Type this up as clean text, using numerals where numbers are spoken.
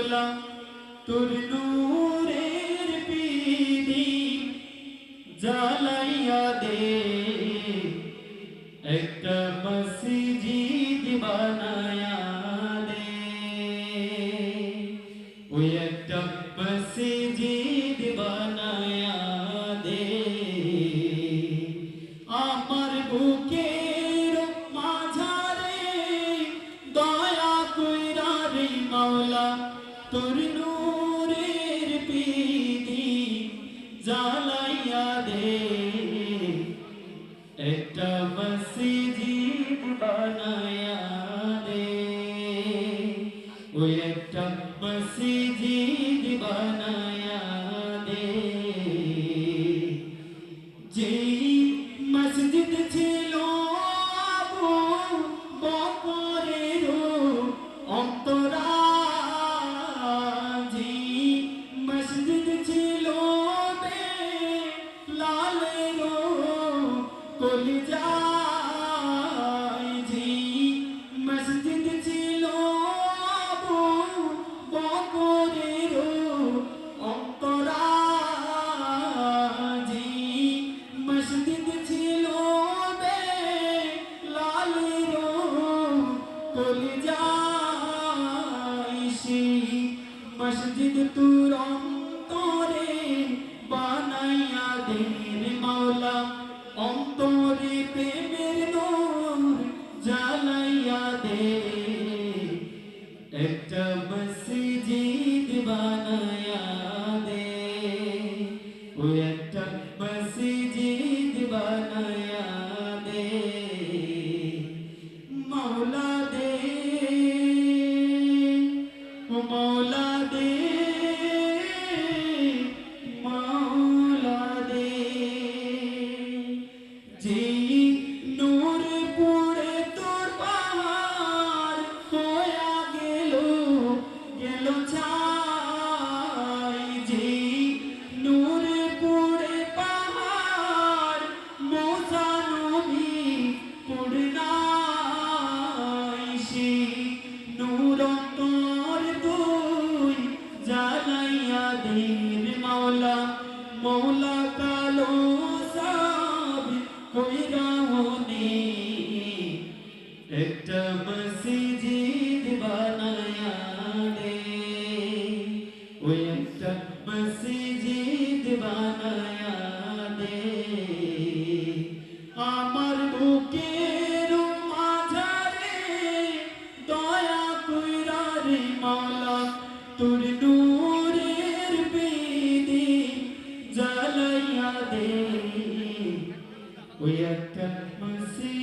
মাওলা তোর নূরের পিদি জ্বালাইয়া দে একটা মসজিদ বানায়া দে ওই একটা মসজিদ বানায়া দে আমার বুকের মাঝারে দয়া কইরা রে মাওলা তোর নূরের পিদি জ্বালাইয়া দে একটা মসজিদ বানায়া দে ওই একটা মসজিদ বানায়া দে যেই মসজিদ ছিল আবু বকরের অন্তরা যেই মসজিদ ছিল বেলালের কলিজায় যেই মসজিদ ছিল আবু বকরের অন্তরা যেই মসজিদ ছিল বেলালের কলিজায় সেই মসজিদ তোর অন্তরে বানাইয়া দে রে মাওলা অন্তরে প্রেমের নূর জ্বালাইয়া দে একটা মসজিদ বানায়া দে ওই একটা মসজিদ বানায়া দে মাওলা দে ও মাওলা দে মাওলা দে যেই নূর পড়ে তোর পাহাড় হইয়া গেল ছাই যেই নূর পড়ে পাহাড় মুসা নবী পড়ে নাই সেই নূর অন্তর তুই জ্বালাইয়া দে রে মাওলা মৌলা কালো সাব কইরা হনে একটা মসজিদ বানায়া দে ওই একটা মসজিদ বানায়া দে আমার বুকের মাঝারে দয়া কইরা রে মাওলা তোর নূরের পিদি জ্বালাইয়া দে ওই একটা মসজিদ